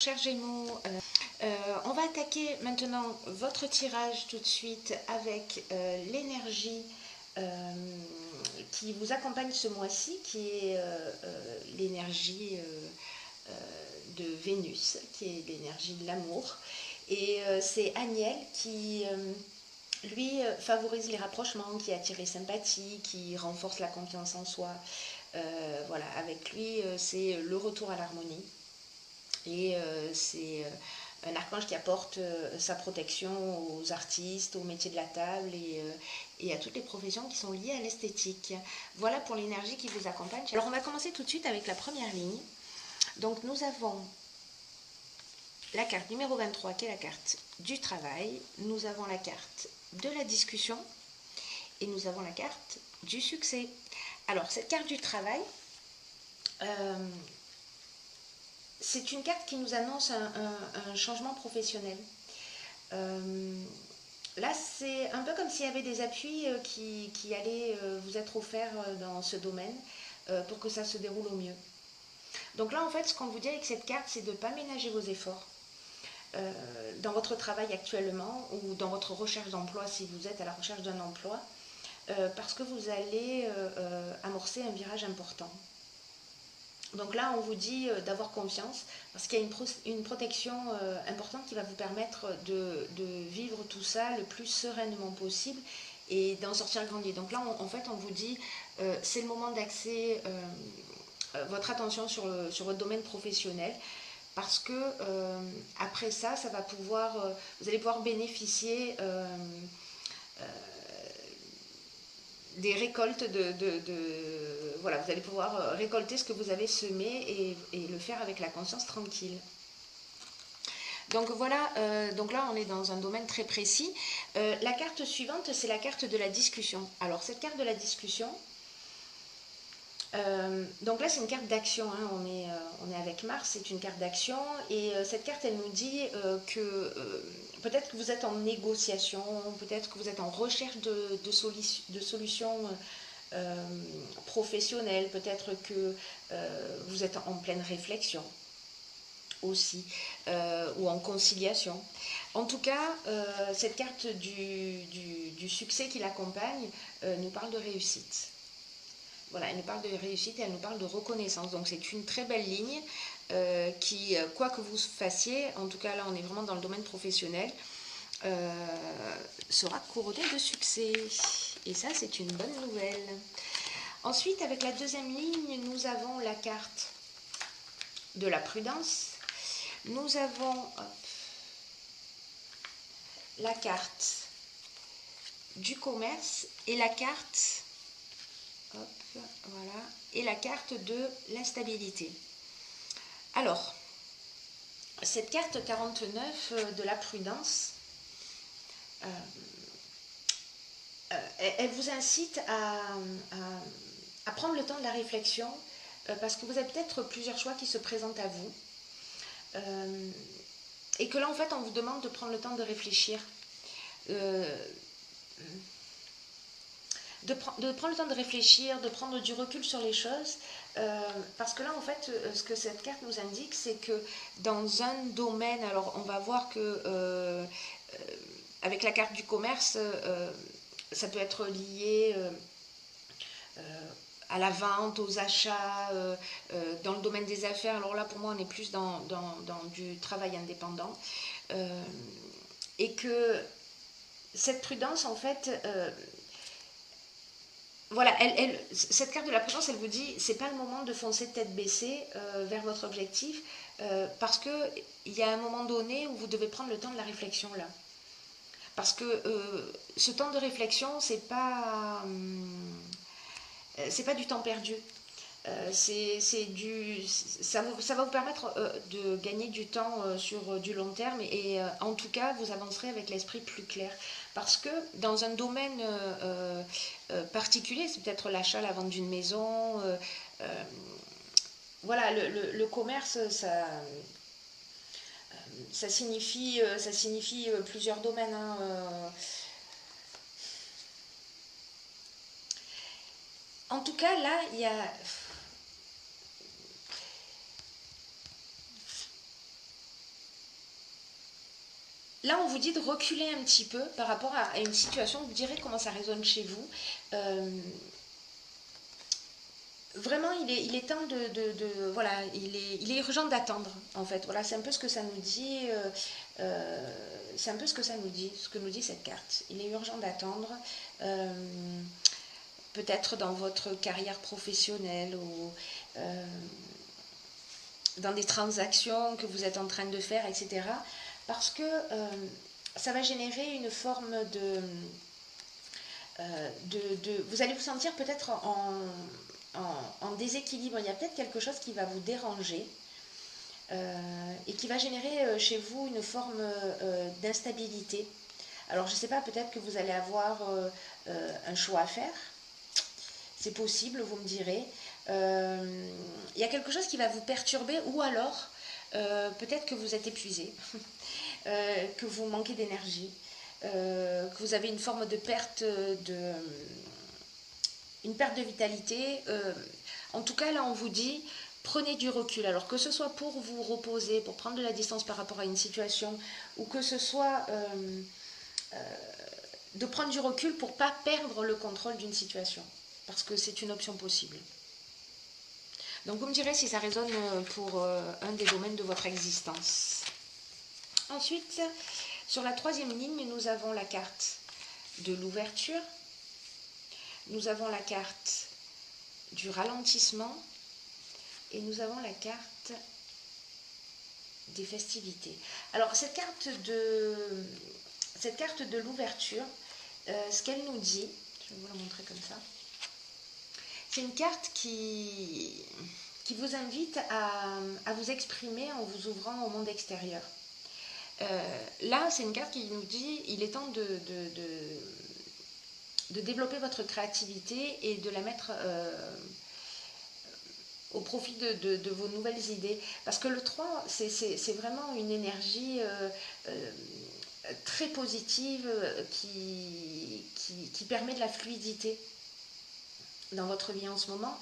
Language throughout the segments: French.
Chers Gémeaux, on va attaquer maintenant votre tirage tout de suite avec l'énergie qui vous accompagne ce mois-ci, qui est l'énergie de Vénus, qui est l'énergie de l'amour. Et c'est Aniel qui, lui, favorise les rapprochements, qui attire les sympathies, qui renforce la confiance en soi. Voilà, avec lui, c'est le retour à l'harmonie. Et c'est un archange qui apporte sa protection aux artistes, aux métiers de la table et à toutes les professions qui sont liées à l'esthétique. Voilà pour l'énergie qui vous accompagne. Alors on va commencer tout de suite avec la première ligne. Donc nous avons la carte numéro 23 qui est la carte du travail. Nous avons la carte de la discussion et nous avons la carte du succès. Alors cette carte du travail... c'est une carte qui nous annonce un changement professionnel. Là, c'est un peu comme s'il y avait des appuis qui allaient vous être offerts dans ce domaine pour que ça se déroule au mieux. Donc là, en fait, ce qu'on vous dit avec cette carte, c'est de ne pas ménager vos efforts dans votre travail actuellement ou dans votre recherche d'emploi si vous êtes à la recherche d'un emploi, parce que vous allez amorcer un virage important. Donc là, on vous dit d'avoir confiance parce qu'il y a une protection importante qui va vous permettre de vivre tout ça le plus sereinement possible et d'en sortir grandi. Donc là, en fait, on vous dit c'est le moment d'axer votre attention sur votre domaine professionnel parce que après ça, ça va pouvoir, vous allez pouvoir bénéficier des récoltes voilà, vous allez pouvoir récolter ce que vous avez semé et le faire avec la conscience tranquille. Donc voilà, donc là on est dans un domaine très précis. La carte suivante, c'est la carte de la discussion. Alors cette carte de la discussion, donc là c'est une carte d'action, hein. On est avec Mars, c'est une carte d'action et cette carte elle nous dit que peut-être que vous êtes en négociation, peut-être que vous êtes en recherche de solutions professionnelles, peut-être que vous êtes en pleine réflexion aussi, ou en conciliation. En tout cas, cette carte du succès qui l'accompagne nous parle de réussite. Voilà, elle nous parle de réussite et elle nous parle de reconnaissance. Donc c'est une très belle ligne qui, quoi que vous fassiez, en tout cas là on est vraiment dans le domaine professionnel, sera couronnée de succès. Et ça c'est une bonne nouvelle. Ensuite, avec la deuxième ligne, nous avons la carte de la prudence. Nous avons la carte du commerce et la carte... voilà, et la carte de l'instabilité. Alors, cette carte 49 de la prudence, elle vous incite à prendre le temps de la réflexion parce que vous avez peut-être plusieurs choix qui se présentent à vous et que là en fait on vous demande de prendre le temps de réfléchir. De prendre le temps de réfléchir, de prendre du recul sur les choses, parce que là en fait ce que cette carte nous indique c'est que dans un domaine, alors on va voir que avec la carte du commerce ça peut être lié à la vente, aux achats, dans le domaine des affaires. Alors là pour moi on est plus dans du travail indépendant et que cette prudence en fait voilà, cette carte de la prudence, elle vous dit, c'est pas le moment de foncer tête baissée vers votre objectif, parce que il y a un moment donné où vous devez prendre le temps de la réflexion là. Parce que ce temps de réflexion, c'est pas du temps perdu. Ça va vous permettre de gagner du temps sur du long terme et en tout cas vous avancerez avec l'esprit plus clair parce que dans un domaine particulier, c'est peut-être l'achat, la vente d'une maison, voilà, le commerce ça signifie plusieurs domaines, hein, en tout cas là il y a là, on vous dit de reculer un petit peu par rapport à une situation, vous direz comment ça résonne chez vous. Vraiment, il est temps voilà, il est urgent d'attendre, en fait. Voilà, c'est un peu ce que ça nous dit. C'est un peu ce que ça nous dit, ce que nous dit cette carte. Il est urgent d'attendre. Peut-être dans votre carrière professionnelle ou dans des transactions que vous êtes en train de faire, etc. Parce que ça va générer une forme vous allez vous sentir peut-être en déséquilibre. Il y a peut-être quelque chose qui va vous déranger et qui va générer chez vous une forme d'instabilité. Alors je ne sais pas, peut-être que vous allez avoir un choix à faire. C'est possible, vous me direz. Il y a quelque chose qui va vous perturber, ou alors peut-être que vous êtes épuisé, que vous manquez d'énergie, que vous avez une forme de perte de vitalité. En tout cas, là, on vous dit, prenez du recul. Alors que ce soit pour vous reposer, pour prendre de la distance par rapport à une situation, ou que ce soit de prendre du recul pour ne pas perdre le contrôle d'une situation. Parce que c'est une option possible. Donc vous me direz si ça résonne pour un des domaines de votre existence. Ensuite, sur la troisième ligne, nous avons la carte de l'ouverture. Nous avons la carte du ralentissement. Et nous avons la carte des festivités. Alors cette carte de l'ouverture, ce qu'elle nous dit, je vais vous la montrer comme ça. C'est une carte qui vous invite à vous exprimer en vous ouvrant au monde extérieur. Là, c'est une carte qui nous dit il est temps de développer votre créativité et de la mettre au profit de vos nouvelles idées. Parce que le 3, c'est vraiment une énergie très positive qui permet de la fluidité dans votre vie en ce moment.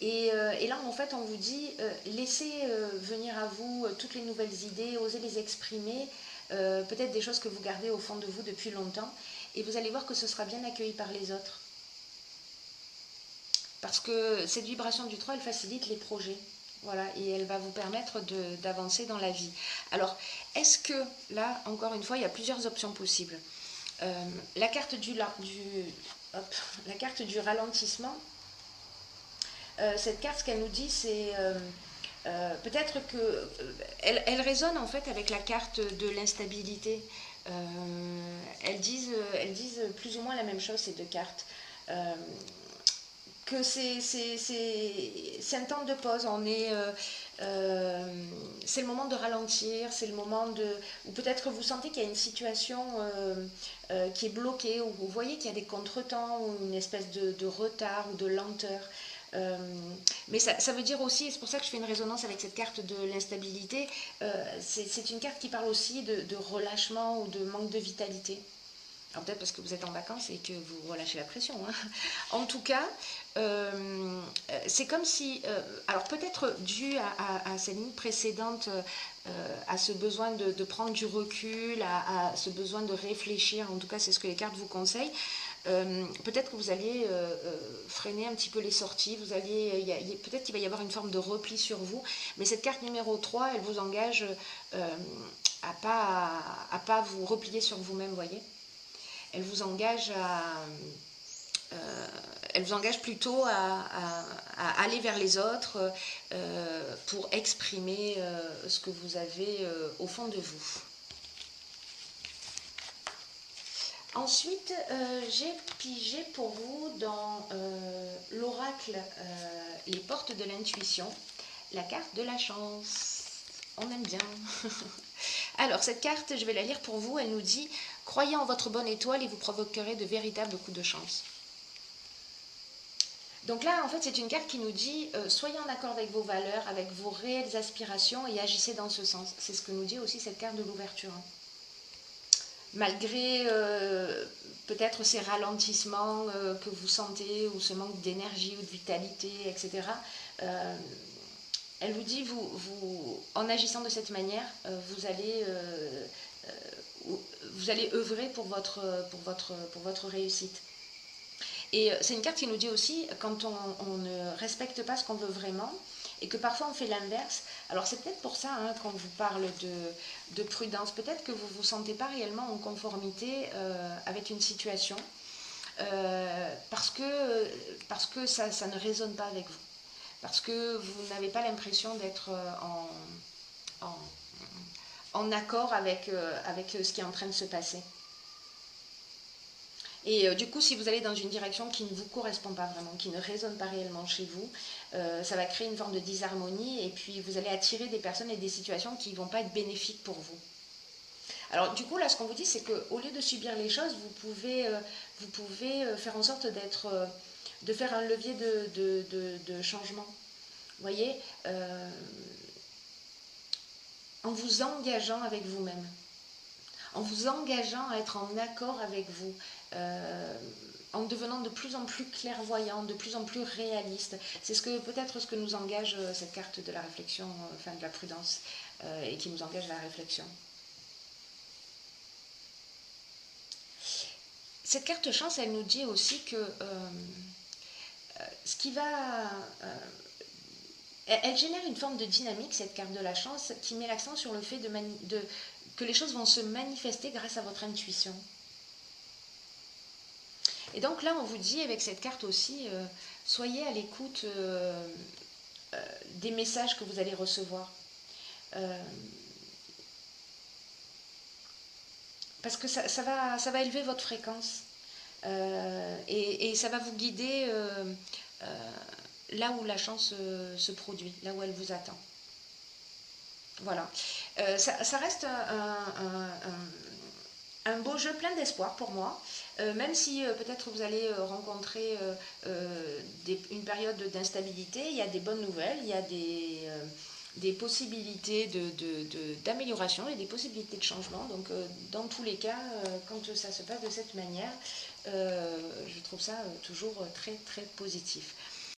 Et là, en fait, on vous dit, laissez venir à vous toutes les nouvelles idées, osez les exprimer, peut-être des choses que vous gardez au fond de vous depuis longtemps, et vous allez voir que ce sera bien accueilli par les autres. Parce que cette vibration du 3, elle facilite les projets. Voilà, et elle va vous permettre d'avancer dans la vie. Alors, est-ce que, là, encore une fois, il y a plusieurs options possibles. La carte du ralentissement, cette carte, ce qu'elle nous dit, c'est peut-être que elle résonne en fait avec la carte de l'instabilité. Elles disent plus ou moins la même chose, ces deux cartes. Que c'est un temps de pause, c'est le moment de ralentir, c'est le moment ou peut-être que vous sentez qu'il y a une situation qui est bloquée, ou vous voyez qu'il y a des contretemps, ou une espèce de retard ou de lenteur. Mais ça veut dire aussi, et c'est pour ça que je fais une résonance avec cette carte de l'instabilité, c'est une carte qui parle aussi de relâchement ou de manque de vitalité. Alors peut-être parce que vous êtes en vacances et que vous relâchez la pression. Hein. En tout cas, c'est comme si, alors peut-être dû à cette ligne précédente, à ce besoin de prendre du recul, à ce besoin de réfléchir, en tout cas c'est ce que les cartes vous conseillent, peut-être que vous allez freiner un petit peu les sorties, peut-être qu'il va y avoir une forme de repli sur vous, mais cette carte numéro 3, elle vous engage à pas vous replier sur vous-même, voyez. Elle vous engage plutôt à aller vers les autres pour exprimer ce que vous avez au fond de vous. Ensuite, j'ai pigé pour vous dans l'oracle Les portes de l'intuition, la carte de la chance. On aime bien. Alors, cette carte, je vais la lire pour vous. Elle nous dit « Croyez en votre bonne étoile et vous provoquerez de véritables coups de chance ». Donc là, en fait, c'est une carte qui nous dit soyez en accord avec vos valeurs, avec vos réelles aspirations et agissez dans ce sens. C'est ce que nous dit aussi cette carte de l'ouverture. Malgré peut-être ces ralentissements que vous sentez, ou ce manque d'énergie ou de vitalité, etc., Elle vous dit, en agissant de cette manière, vous allez œuvrer pour votre réussite. Et c'est une carte qui nous dit aussi, quand on ne respecte pas ce qu'on veut vraiment, et que parfois on fait l'inverse. Alors c'est peut-être pour ça qu'on vous parle de prudence. Peut-être que vous ne vous sentez pas réellement en conformité avec une situation, parce que ça ne résonne pas avec vous. Parce que vous n'avez pas l'impression d'être en accord avec ce qui est en train de se passer. Et du coup, si vous allez dans une direction qui ne vous correspond pas vraiment, qui ne résonne pas réellement chez vous, ça va créer une forme de disharmonie et puis vous allez attirer des personnes et des situations qui ne vont pas être bénéfiques pour vous. Alors du coup, là, ce qu'on vous dit, c'est qu'au lieu de subir les choses, vous pouvez faire en sorte de faire un levier de changement. Vous voyez, en vous engageant avec vous-même, en vous engageant à être en accord avec vous, en devenant de plus en plus clairvoyant, de plus en plus réaliste. C'est peut-être ce que nous engage cette carte de la réflexion, enfin de la prudence, et qui nous engage à la réflexion. Cette carte chance, elle nous dit aussi que ce qui va... elle génère une forme de dynamique, cette carte de la chance, qui met l'accent sur le fait que les choses vont se manifester grâce à votre intuition. Et donc là, on vous dit avec cette carte aussi, soyez à l'écoute des messages que vous allez recevoir. Parce que ça va élever votre fréquence. Et ça va vous guider là où la chance se produit, là où elle vous attend. Voilà. Ça reste un beau jeu plein d'espoir pour moi, même si peut-être vous allez rencontrer une période d'instabilité, il y a des bonnes nouvelles, il y a des possibilités d'amélioration et des possibilités de changement. Donc dans tous les cas, quand ça se passe de cette manière, je trouve ça toujours très très positif.